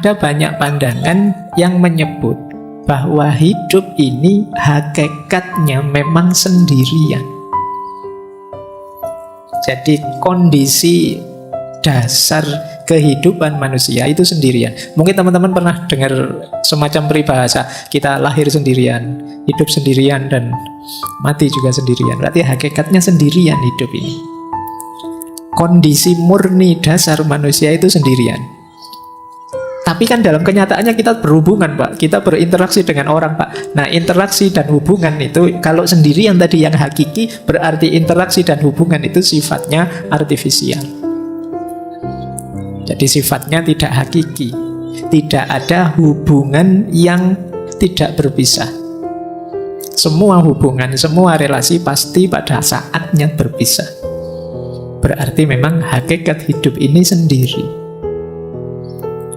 ada banyak pandangan yang menyebut bahwa hidup ini hakikatnya memang sendirian. Jadi kondisi dasar kehidupan manusia itu sendirian. Mungkin teman-teman pernah dengar semacam peribahasa, kita lahir sendirian, hidup sendirian, dan mati juga sendirian. Berarti hakikatnya sendirian hidup ini. Kondisi murni dasar manusia itu sendirian. Tapi kan dalam kenyataannya kita berhubungan, Pak. Kita berinteraksi dengan orang, Pak. Nah, interaksi dan hubungan itu, kalau sendirian tadi yang hakiki, berarti interaksi dan hubungan itu sifatnya artifisial. Jadi sifatnya tidak hakiki. Tidak ada hubungan yang tidak berpisah. Semua hubungan, semua relasi pasti pada saatnya berpisah. Berarti memang hakikat hidup ini sendiri.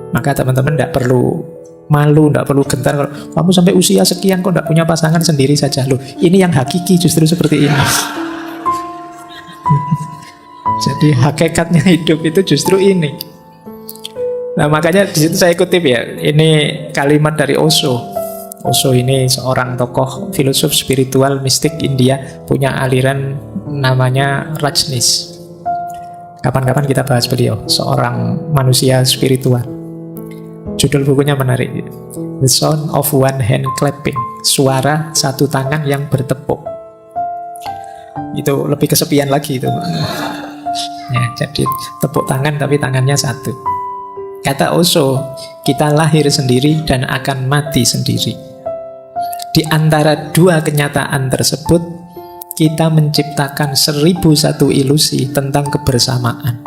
Maka teman-teman tidak perlu malu, tidak perlu gentar. Kamu sampai usia sekian kok tidak punya pasangan, sendiri saja. Loh, ini yang hakiki justru seperti ini. Jadi hakikatnya hidup itu justru ini. Nah, makanya di situ saya kutip ya. Ini kalimat dari Osho. Osho ini seorang tokoh filosof spiritual mistik India, punya aliran namanya Rajneesh. Kapan-kapan kita bahas beliau, seorang manusia spiritual. Judul bukunya menarik, The Sound of One Hand Clapping, suara satu tangan yang bertepuk. Itu lebih kesepian lagi itu. Ya, jadi tepuk tangan tapi tangannya satu. Kata Osho, kita lahir sendiri dan akan mati sendiri. Di antara dua kenyataan tersebut, kita menciptakan 1001 ilusi tentang kebersamaan.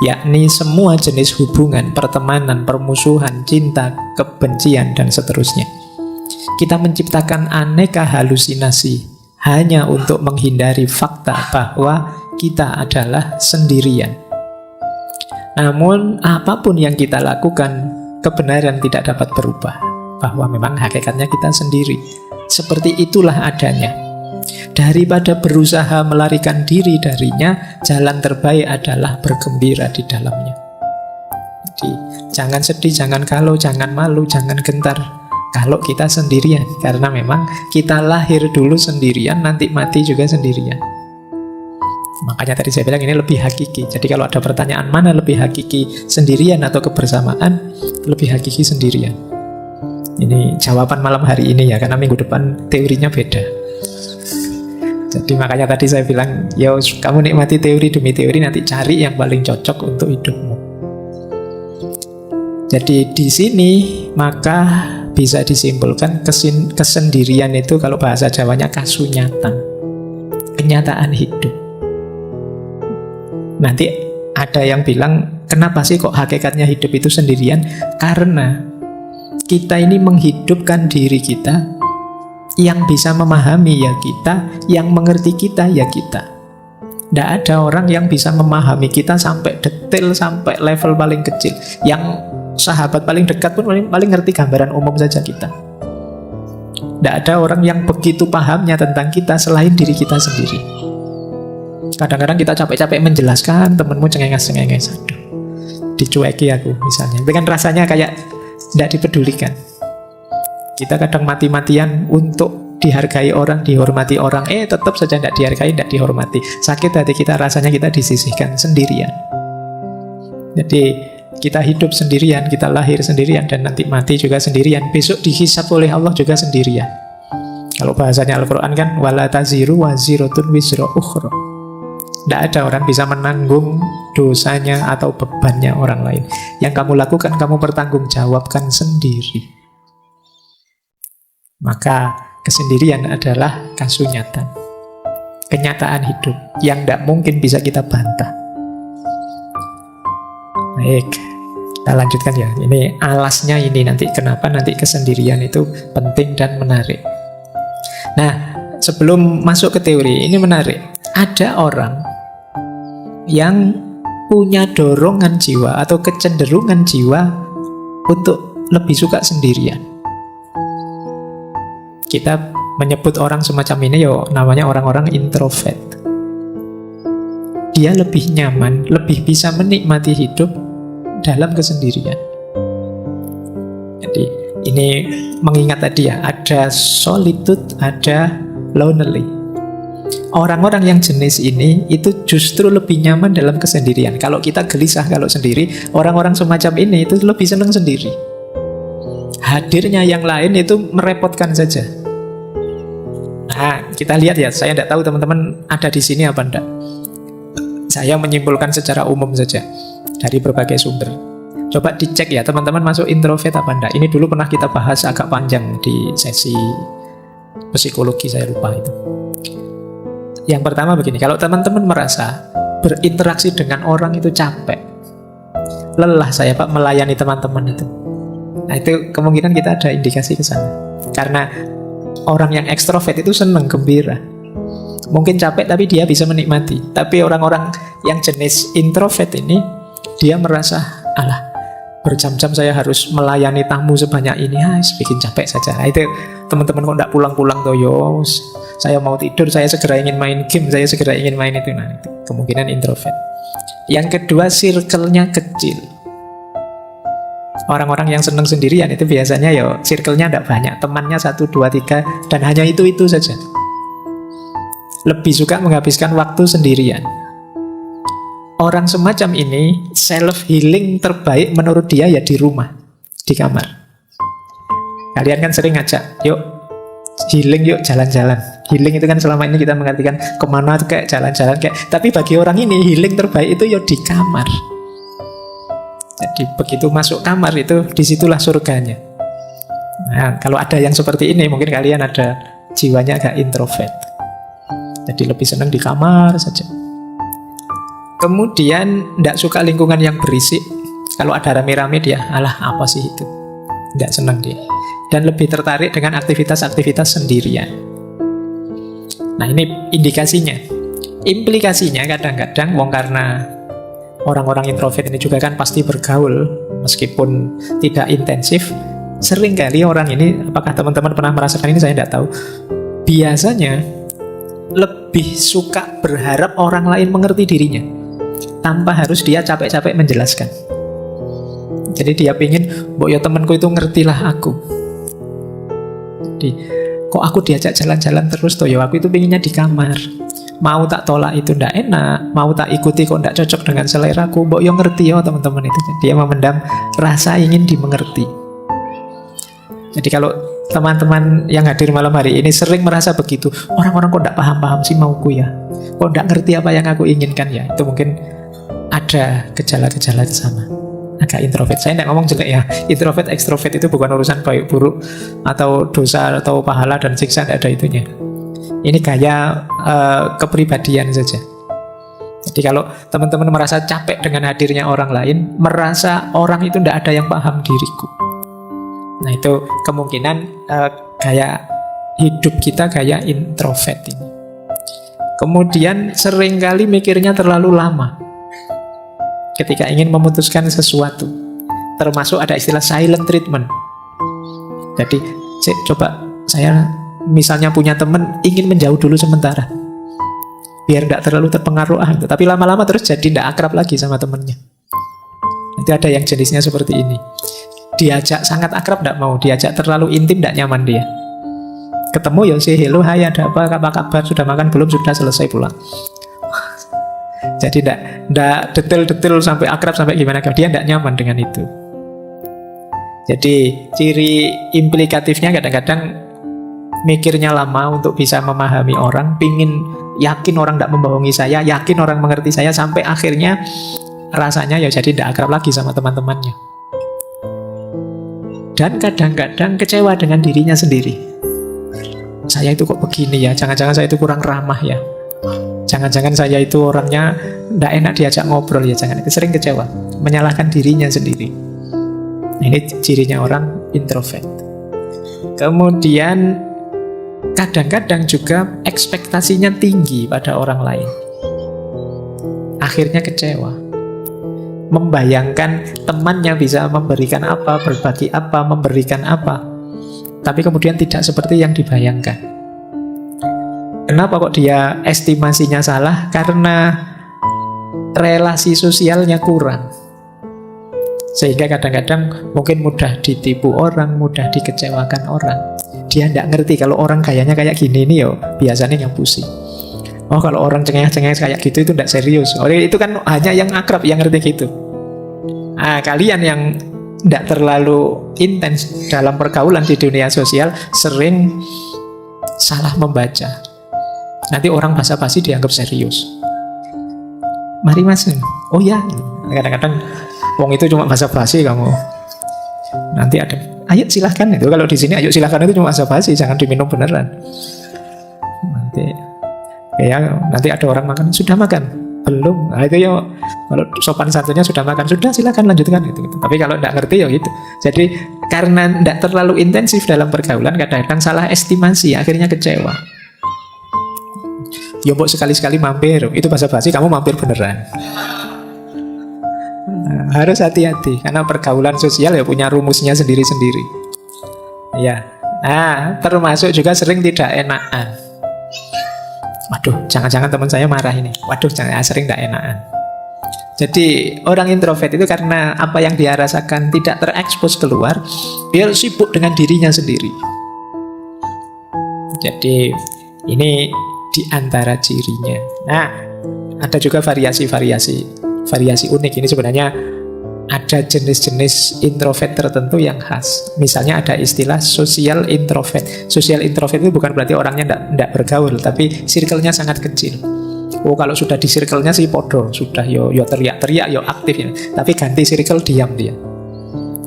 Yakni semua jenis hubungan, pertemanan, permusuhan, cinta, kebencian, dan seterusnya. Kita menciptakan aneka halusinasi hanya untuk menghindari fakta bahwa kita adalah sendirian. Namun apapun yang kita lakukan, kebenaran tidak dapat berubah, bahwa memang hakikatnya kita sendiri. Seperti itulah adanya. Daripada berusaha melarikan diri darinya, jalan terbaik adalah bergembira di dalamnya. Jadi jangan sedih, jangan galau, jangan malu, jangan gentar kalau kita sendirian. Karena memang kita lahir dulu sendirian, nanti mati juga sendirian. Makanya tadi saya bilang ini lebih hakiki. Jadi kalau ada pertanyaan mana lebih hakiki, sendirian atau kebersamaan, lebih hakiki sendirian. Ini jawaban malam hari ini ya, karena minggu depan teorinya beda. Jadi makanya tadi saya bilang, ya kamu nikmati teori demi teori, nanti cari yang paling cocok untuk hidupmu. Jadi di sini maka bisa disimpulkan kesendirian itu kalau bahasa Jawanya kasunyatan, kenyataan hidup. Nanti ada yang bilang, kenapa sih kok hakikatnya hidup itu sendirian? Karena kita ini menghidupkan diri kita. Yang bisa memahami ya kita, yang mengerti kita ya kita. Tidak ada orang yang bisa memahami kita sampai detail, sampai level paling kecil. Yang sahabat paling dekat pun paling ngerti gambaran umum saja kita. Tidak ada orang yang begitu pahamnya tentang kita selain diri kita sendiri. Kadang-kadang kita capek-capek menjelaskan, temenmu cengenges-cengenges, aduh, dicueki aku misalnya. Itu kan rasanya kayak tidak dipedulikan. Kita kadang mati-matian untuk dihargai orang, dihormati orang, tetap saja tidak dihargai, tidak dihormati. Sakit hati kita, rasanya kita disisihkan sendirian. Jadi kita hidup sendirian, kita lahir sendirian, dan nanti mati juga sendirian. Besok dihisab oleh Allah juga sendirian. Kalau bahasanya Al-Quran kan, wala taziru waziratun wizra ukhra. Tidak ada orang bisa menanggung dosanya atau bebannya orang lain. Yang kamu lakukan, kamu pertanggungjawabkan sendiri. Maka kesendirian adalah kasunyatan, kenyataan hidup yang tidak mungkin bisa kita bantah. Baik, kita lanjutkan ya. Ini alasnya ini nanti kenapa nanti kesendirian itu penting dan menarik. Nah, sebelum masuk ke teori, ini menarik. Ada orang yang punya dorongan jiwa atau kecenderungan jiwa untuk lebih suka sendirian. Kita menyebut orang semacam ini namanya orang-orang introvert. Dia lebih nyaman, lebih bisa menikmati hidup dalam kesendirian. Jadi ini mengingat tadi ya, ada solitude, ada lonely. Orang-orang yang jenis ini itu justru lebih nyaman dalam kesendirian. Kalau kita gelisah kalau sendiri, orang-orang semacam ini itu lebih senang sendiri. Hadirnya yang lain itu merepotkan saja. Nah, kita lihat ya, saya tidak tahu teman-teman ada di sini apa enggak. Saya menyimpulkan secara umum saja dari berbagai sumber. Coba dicek ya teman-teman masuk introvert apa enggak. Ini dulu pernah kita bahas agak panjang di sesi psikologi, saya lupa itu. Yang pertama begini, kalau teman-teman merasa berinteraksi dengan orang itu capek, lelah saya Pak melayani teman-teman itu. Nah itu kemungkinan kita ada indikasi ke sana. Karena orang yang ekstrovert itu senang, gembira. Mungkin capek tapi dia bisa menikmati. Tapi orang-orang yang jenis introvert ini, dia merasa, alah, berjam-jam saya harus melayani tamu sebanyak ini, bikin capek saja. Nah, itu teman-teman kok tidak pulang-pulang toh, yos. Saya mau tidur, saya segera ingin main game, saya segera ingin main itu. Nah, itu kemungkinan introvert. Yang kedua, circle-nya kecil. Orang-orang yang senang sendirian itu biasanya ya circle-nya tidak banyak, temannya 1, 2, 3 dan hanya itu saja. Lebih suka menghabiskan waktu sendirian. Orang semacam ini self healing terbaik menurut dia ya di rumah, di kamar. Kalian kan sering ngajak, yuk healing, yuk jalan-jalan. Healing itu kan selama ini kita mengartikan kemana tuh kayak jalan-jalan kayak. Tapi bagi orang ini healing terbaik itu ya di kamar. Jadi begitu masuk kamar itu disitulah surganya. Nah kalau ada yang seperti ini mungkin kalian ada jiwanya agak introvert. Jadi lebih senang di kamar saja. Kemudian tidak suka lingkungan yang berisik. Kalau ada rame-rame dia, alah apa sih itu, tidak senang dia. Dan lebih tertarik dengan aktivitas-aktivitas sendirian. Nah ini indikasinya. Implikasinya kadang-kadang karena orang-orang introvert ini juga kan pasti bergaul meskipun tidak intensif. Sering kali orang ini, apakah teman-teman pernah merasakan ini, saya tidak tahu, biasanya lebih suka berharap orang lain mengerti dirinya tanpa harus dia capek-capek menjelaskan. Jadi dia pingin, mbok ya temanku itu ngertilah aku. Jadi kok aku diajak jalan-jalan terus toh, ya aku itu pinginnya di kamar. Mau tak tolak itu ndak enak, mau tak ikuti kok ndak cocok dengan seleraku, mbok yo ngerti yo teman-teman itu. Dia memendam rasa ingin dimengerti. Jadi kalau teman-teman yang hadir malam hari ini sering merasa begitu, orang-orang kok ndak paham-paham sih mauku ya, kok ndak ngerti apa yang aku inginkan ya, itu mungkin ada gejala-gejala ke sana. Agak introvert. Saya tidak ngomong jelek ya, introvert, ekstrovert itu bukan urusan baik buruk atau dosa atau pahala dan siksa, tidak ada itunya. Ini gaya kepribadian saja. Jadi kalau teman-teman merasa capek dengan hadirnya orang lain, merasa orang itu tidak ada yang paham diriku, nah itu kemungkinan gaya hidup kita gaya introvert ini. Kemudian seringkali mikirnya terlalu lama ketika ingin memutuskan sesuatu. Termasuk ada istilah silent treatment. Jadi coba saya misalnya punya teman ingin menjauh dulu sementara biar tidak terlalu terpengaruh tapi lama-lama terus jadi tidak akrab lagi sama temannya. Itu ada yang jenisnya seperti ini. Diajak sangat akrab tidak mau, diajak terlalu intim tidak nyaman dia. Ketemu ya say hello, hai ada apa kabar, sudah makan belum, sudah selesai pulang. Jadi tidak detail-detail sampai akrab sampai gimana, dia tidak nyaman dengan itu. Jadi ciri implikatifnya kadang-kadang mikirnya lama untuk bisa memahami orang, pingin yakin orang tidak membohongi saya, yakin orang mengerti saya, sampai akhirnya rasanya ya jadi tidak akrab lagi sama teman-temannya. Dan kadang-kadang kecewa dengan dirinya sendiri. Saya itu kok begini ya, jangan-jangan saya itu kurang ramah ya, jangan-jangan saya itu orangnya tidak enak diajak ngobrol ya, jangan. Itu sering kecewa, menyalahkan dirinya sendiri. Ini cirinya orang introvert. Kemudian kadang-kadang juga ekspektasinya tinggi pada orang lain. Akhirnya kecewa. Membayangkan temannya bisa memberikan apa, berbagi apa, memberikan apa, tapi kemudian tidak seperti yang dibayangkan. Kenapa kok dia estimasinya salah? Karena relasi sosialnya kurang. Sehingga kadang-kadang mungkin mudah ditipu orang, mudah dikecewakan orang. Dia tidak ngerti kalau orang gayanya kayak gini nih, yo biasanya yang pusing. Oh, kalau orang cengeng-cengeng kayak gitu itu tidak serius. Oh, itu kan hanya yang akrab yang ngerti gitu. Nah, kalian yang tidak terlalu intens dalam pergaulan di dunia sosial sering salah membaca. Nanti orang basa-basi dianggap serius. Mari mas, oh ya, kadang-kadang wong itu cuma basa-basi kamu. Nanti ada, ayo silahkan itu. Kalau di sini ayo silahkan itu cuma basa-basi, jangan diminum beneran. Nanti ada orang makan, sudah makan? Belum. Nah, itu ya kalau sopan santunnya sudah makan, sudah silahkan lanjutkan gitu. Tapi kalau tidak ngerti ya gitu. Jadi karena tidak terlalu intensif dalam pergaulan, kadang-kadang salah estimasi, akhirnya kecewa. Ya mbok sekali-sekali mampir, itu basa-basi, kamu mampir beneran. Nah, harus hati-hati karena pergaulan sosial ya punya rumusnya sendiri-sendiri. Ya. Nah, termasuk juga sering tidak enakan. Waduh, jangan-jangan teman saya marah ini. Waduh, sering tidak enakan. Jadi orang introvert itu karena apa yang dia rasakan tidak terekspos keluar, dia sibuk dengan dirinya sendiri. Jadi ini di antara cirinya. Nah, ada juga variasi unik. Ini sebenarnya ada jenis-jenis introvert tertentu yang khas. Misalnya ada istilah social introvert. Social introvert itu bukan berarti orangnya tidak bergaul, tapi circle-nya sangat kecil. Oh, kalau sudah di circle-nya sih podo, sudah yo teriak-teriak, yo aktif ya. Tapi ganti circle diam dia.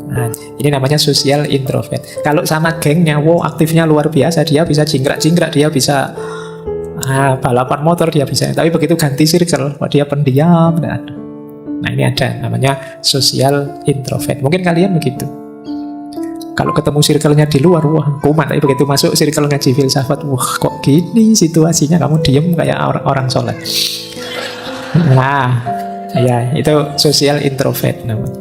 Nah, ini namanya social introvert. Kalau sama gengnya, wow aktifnya luar biasa, dia bisa jingkrak-jingkrak, dia bisa balapan motor dia bisa. Tapi begitu ganti circle, dia pendiam. Nah ini ada namanya social introvert. Mungkin kalian begitu. Kalau ketemu circle-nya di luar, wah kumat. Tapi begitu masuk circle ngaji filsafat, wah kok gini situasinya, kamu diem kayak orang sholat. Nah ya itu social introvert namanya.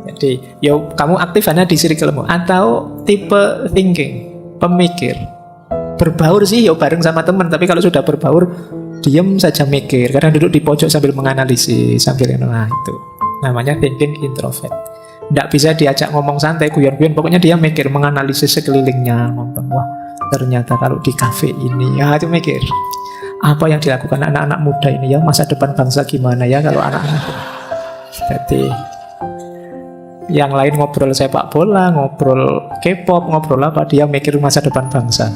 Jadi yo kamu aktif hanya di circle-mu. Atau tipe thinking, pemikir. Berbaur sih ya bareng sama teman, tapi kalau sudah berbaur diam saja mikir, kadang duduk di pojok sambil menganalisis, itu namanya thinking introvert. Tidak bisa diajak ngomong santai, guyon-guyon, pokoknya dia mikir, menganalisis sekelilingnya, ngomong, wah ternyata kalau di kafe ini, ya itu mikir apa yang dilakukan anak-anak muda ini ya, masa depan bangsa gimana ya kalau anak-anak. Jadi yang lain ngobrol sepak bola, ngobrol K-pop, ngobrol apa, dia mikir masa depan bangsa.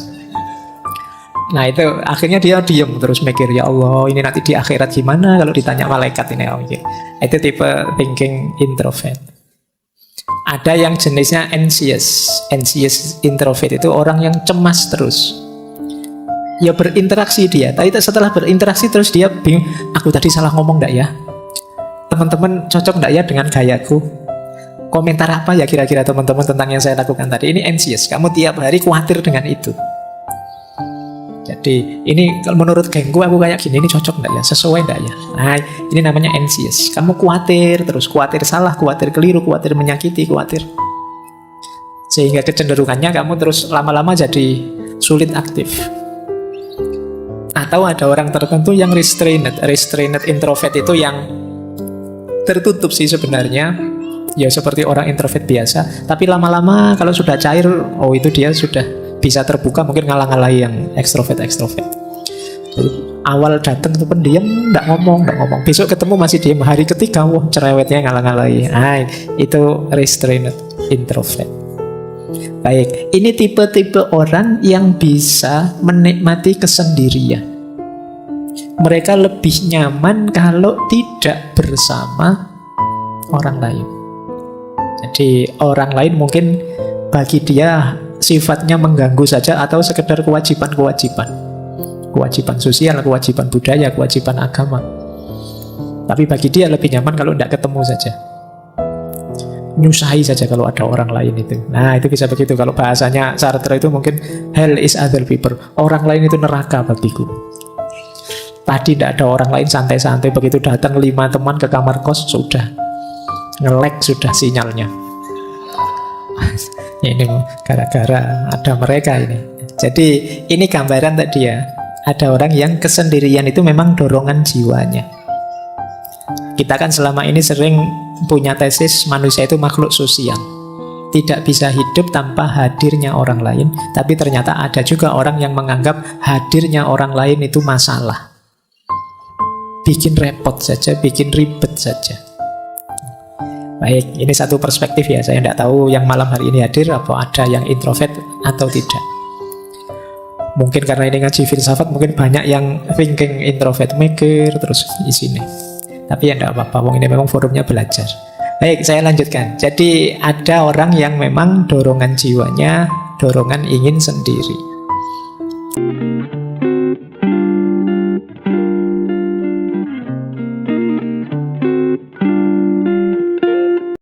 Nah itu akhirnya dia diem terus mikir, ya Allah ini nanti di akhirat gimana kalau ditanya malaikat ini. Itu tipe thinking introvert. Ada yang jenisnya anxious introvert, itu orang yang cemas terus. Ya berinteraksi dia, tapi setelah berinteraksi terus dia bingung, aku tadi salah ngomong enggak ya? Teman-teman cocok enggak ya dengan gayaku? Komentar apa ya kira-kira teman-teman tentang yang saya lakukan tadi? Ini anxious, kamu tiap hari khawatir dengan itu. Jadi ini menurut gengku aku kayak gini, ini cocok enggak ya, sesuai enggak ya. Nah ini namanya anxious. Kamu khawatir terus, khawatir salah, khawatir keliru, khawatir menyakiti, khawatir. Sehingga kecenderungannya kamu terus lama-lama jadi sulit aktif. Atau ada orang tertentu yang restrained introvert, itu yang tertutup sih sebenarnya. Ya seperti orang introvert biasa, tapi lama-lama kalau sudah cair, oh itu dia sudah bisa terbuka, mungkin ngalah-ngalahi yang ekstrovert. Jadi, awal datang itu pendiam, nggak ngomong. Besok ketemu masih diam. Hari ketiga, wah cerewetnya ngalah-ngalahi. Nah, itu restrained introvert. Baik, ini tipe-tipe orang yang bisa menikmati kesendirian. Mereka lebih nyaman kalau tidak bersama orang lain. Jadi orang lain mungkin bagi dia sifatnya mengganggu saja, atau sekedar kewajiban sosial, kewajiban budaya, kewajiban agama. Tapi bagi dia lebih nyaman kalau tidak ketemu saja, nyusahi saja kalau ada orang lain itu. Nah itu bisa begitu. Kalau bahasanya Sartre itu mungkin hell is other people, orang lain itu neraka bagiku. Tadi tidak ada orang lain, santai-santai, begitu datang 5 teman ke kamar kos, sudah nge-lag sudah sinyalnya. Ini gara-gara ada mereka ini. Jadi ini gambaran tadi ya. Ada orang yang kesendirian itu memang dorongan jiwanya. Kita kan selama ini sering punya tesis manusia itu makhluk sosial. Tidak bisa hidup tanpa hadirnya orang lain. Tapi ternyata ada juga orang yang menganggap hadirnya orang lain itu masalah. Bikin repot saja, bikin ribet saja. Baik, ini satu perspektif ya. Saya tidak tahu yang malam hari ini hadir apa ada yang introvert atau tidak. Mungkin karena ini ngaji filsafat, mungkin banyak yang thinking introvert, mikir terus di sini. Tapi ya tidak apa-apa, ini memang forumnya belajar. Baik, saya lanjutkan. Jadi ada orang yang memang dorongan jiwanya, dorongan ingin sendiri.